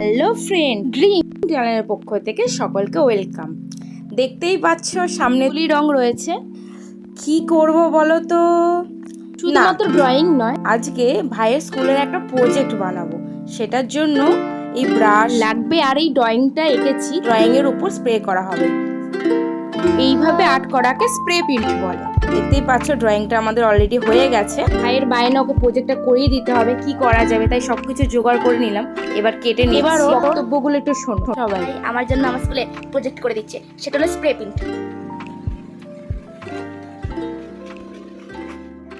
Hello friend, dream চ্যানেলের পক্ষ থেকে সকলকে ওয়েলকাম। দেখতেই পাচ্ছ সামনে তুলি রং রয়েছে। কি করব বলো তো? শুধুমাত্র ড্রয়িং নয়, আজকে ভাইয়ের স্কুলের একটা প্রজেক্ট বানাবো। সেটার জন্য এই ব্রাশ লাগবে আর এই ড্রয়িংটা এঁকেছি। ড্রয়িংয়ের উপর স্প্রে করা হবে। এইভাবে আর্ট করাকে স্প্রে পেইন্ট বলে। দেখতেই পাচ্ছ ড্রয়িংটা আমাদের অলরেডি হয়ে গেছে। ভাইয়ের বায়না ওকে প্রজেক্টটা করিয়ে দিতে হবে, কি করা যাবে তাই সবকিছু জোগাড় করে নিলাম। এবার কেটে নিই। এবার বক্তব্যগুলো একটু শোনো সবাই। আমার জন্য আমার স্কুলে প্রজেক্ট করে দিচ্ছে, সেটা হলো স্প্রে পেইন্ট।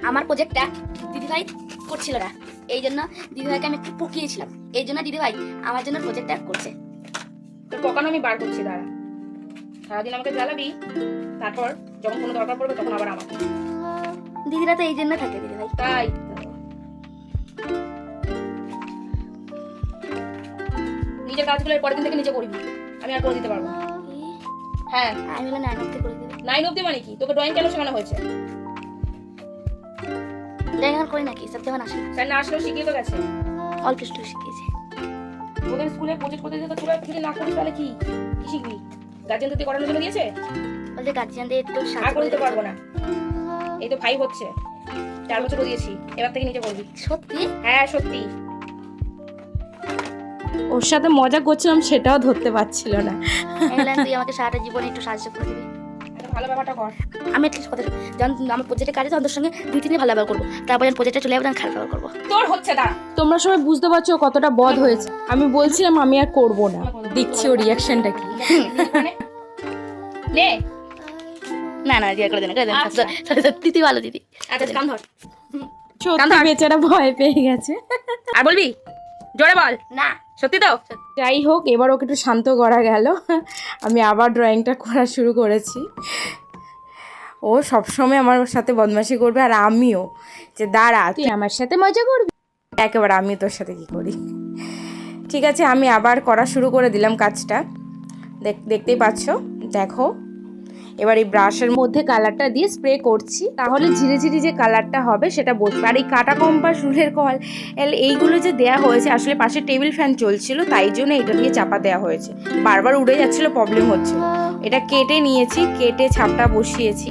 আমার প্রজেক্টটা দিদিভাই করছিল না, এই জন্য দিদিভাইকে আমি একটু পকিয়েছিলাম, এই জন্য দিদিভাই আমার জন্য প্রজেক্টটা করছে। তোর পকানো আমি বার করছি, দাঁড়া। সারাদিন আমাকে জ্বালাবি, তারপর যখন কোনো দরকার পড়বে তখন আবার আমাকে। দিদিরা তো এই জন্য থাকে দিদিভাই। তাই নিজের কাজগুলো পরের দিন থেকে নিজে করবি, আমি আর করে দিতে পারবো না। হ্যাঁ, আমি বলে 9 অবধি করে দিবি। 9 অবধি মানে কি? তোকে ড্রয়িং কেন শেখানো হয়েছে? ড্রয়িং আর করি নাকি, সব যখন আসে স্যার না আসলেও শিখিয়ে তো গেছে। অল্প একটু শিখিয়েছে। ওদের স্কুলে প্রজেক্ট করতে দিতে তোরা যদি না করিস তাহলে কি কি শিখবি? গার্জেন তো করানোর জন্য দিয়েছে, বলতে গার্জিয়ানদের একটু আর সাহায্য করে দিতে করতে পারবো না। এই তো 5 হচ্ছে, 4 বছর দিয়েছি, এবার থেকে নিজে করবি। সত্যি? হ্যাঁ সত্যি। ওর সাথে মজা করছিলাম সেটাও ধরতে পারছিল না। তুই আমাকে সারাটা জীবনে একটু সাহায্য করে দিবি। ভালো ব্যাপারটা কর। আমি এটলিস্ট কথা যখন আমার প্রজেক্টের কাজে তখন তোর সঙ্গে 2-3 দিন ভালো ব্যবহার করবো, তারপর যখন প্রজেক্টটা চলে যাবে তখন খারাপ ব্যবহার করবো। তোর হচ্ছে দাঁড়া। তোমরা সবাই বুঝতে পারছো কতটা বদ হয়েছে। আমি বলছিলাম আমি আর করব না, দেখছি ওর রিঅ্যাকশনটা কি। নে না না দিয়ে করে দেন, করে দেন। সত্যি তুই ভালো দিদি। আচ্ছা কান ধর। সত্যি বেচারা ভয় পেয়ে গেছে। আর বলবি? জোরে বল। না সত্যি তো? যাই হোক, এবার ওকে একটু শান্ত করা গেল। আমি আবার ড্রয়িংটা করা শুরু করেছি। ও সবসময় আমার সাথে বদমাশি করবে, আর আমিও যে দাঁড়া তুই আমার সাথে মজা করবি, একেবারে আমি তোর সাথে কি করি। ঠিক আছে, আমি আবার করা শুরু করে দিলাম কাজটা। দেখতেই পাচ্ছ, দেখো এবার এই ব্রাশের মধ্যে কালারটা দিয়ে স্প্রে করছি, তাহলে ধীরে ধীরে যে কালারটা হবে সেটা বুঝবে। আর এই কাটা কম্পাস, রুলের কল, এইগুলো যে দেয়া হয়েছে, আসলে পাশে টেবিল ফ্যান চলছিল তাই জন্য এটা দিয়ে চাপা দেওয়া হয়েছে। বারবার উড়ে যাচ্ছিল, প্রবলেম হচ্ছিল। এটা কেটে নিয়েছি, কেটে ছাপটা বসিয়েছি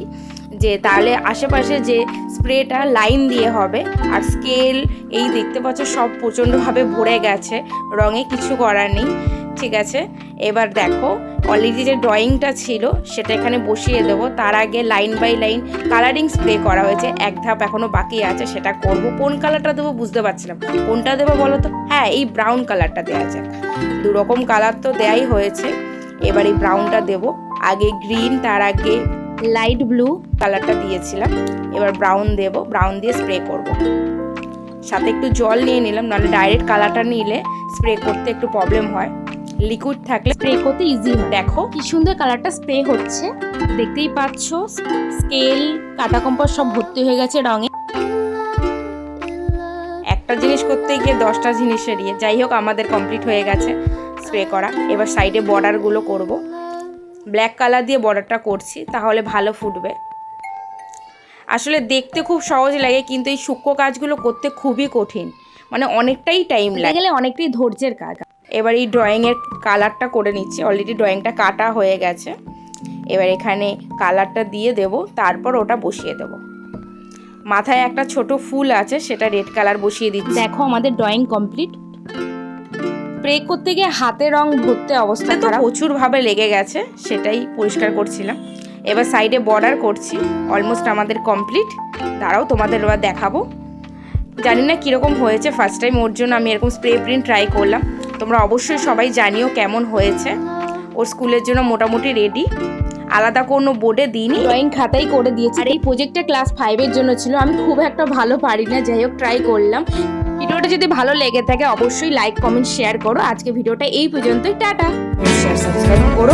যে তাহলে আশেপাশে যে স্প্রেটা লাইন দিয়ে হবে। আর স্কেল এই দেখতে পাচ্ছ সব প্রচণ্ডভাবে ভরে গেছে, রঙে কিছু করার নেই। ঠিক আছে, এবার দেখো অলরেডি যে ড্রয়িংটা ছিল সেটা এখানে বসিয়ে দেবো। তার আগে line by line colouring spray করা হয়েছে, এক ধাপ এখনও বাকি আছে, সেটা করব। কোন কালারটা দেবো বুঝতে পারছিলাম, কোনটা দেবো বলো তো? হ্যাঁ, এই ব্রাউন কালারটা দেওয়া যাক। 2 রকম কালার তো দেয়াই হয়েছে, এবার এই ব্রাউনটা দেবো। আগে গ্রিন, তার আগে লাইট ব্লু কালারটা দিয়েছিলাম, এবার ব্রাউন দেবো। ব্রাউন দিয়ে স্প্রে করব। সাথে একটু জল নিয়ে নিলাম, নাহলে ডাইরেক্ট কালারটা নিলে স্প্রে করতে একটু প্রবলেম হয়। লিকুইড থাকলে স্প্রে করতে ইজি হয়। দেখো কি সুন্দর কালারটা স্প্রে হচ্ছে, দেখতেই পাচ্ছ। স্কেল, কাটা কম্পাস সব ভর্তি হয়ে গেছে রঙে। একটা জিনিস করতে গিয়ে 10টা জিনিসের ইয়ে। যাই হোক, আমাদের কমপ্লিট হয়ে গেছে স্প্রে করা। এবার সাইডে বর্ডারগুলো করব। ব্ল্যাক কালার দিয়ে বর্ডারটা করছি, তাহলে ভালো ফুটবে। আসলে দেখতে খুব সহজ লাগে, কিন্তু এই সূক্ষ্ম কাজগুলো করতে খুবই কঠিন, মানে অনেকটাই টাইম লাগে, অনেকটাই ধৈর্যের কাজ। এবার এই ড্রয়িংয়ের কালারটা করে নিচ্ছি, অলরেডি ড্রয়িংটা কাটা হয়ে গেছে। এবার এখানে কালারটা দিয়ে দেব, তারপর ওটা বসিয়ে দেব। মাথায় একটা ছোট ফুল আছে, সেটা রেড কালার বসিয়ে দিচ্ছি। দেখো আমাদের ড্রয়িং কমপ্লিট। স্প্রে করতে গিয়ে হাতে রং ভরতে অবস্থা তো প্রচুরভাবে লেগে গেছে, সেটাই পরিষ্কার করছিলাম। এবার সাইডে বর্ডার করছি, অলমোস্ট আমাদের কমপ্লিট। দাঁড়াও তোমাদের এবার দেখাবো। জানি না কীরকম হয়েছে, ফার্স্ট টাইম ওর জন্য আমি এরকম স্প্রে প্রিন্ট ট্রাই করলাম। তোমরা অবশ্যই সবাই জানিও কেমন হয়েছে। ওর স্কুলের জন্য মোটামুটি রেডি, আলাদা কোনো বোর্ডে দিইনি, ড্রয়িং খাতাই করে দিয়েছি। আর এই প্রজেক্টটা ক্লাস 5-এর জন্য ছিল, আমি খুব একটা ভালো পারি না, যাই হোক ট্রাই করলাম। ভিডিওটা যদি ভালো লেগে থাকে অবশ্যই লাইক, কমেন্ট, শেয়ার করো। আজকে ভিডিওটা এই পর্যন্তই, টাটা। শেয়ার, সাবস্ক্রাইব করো।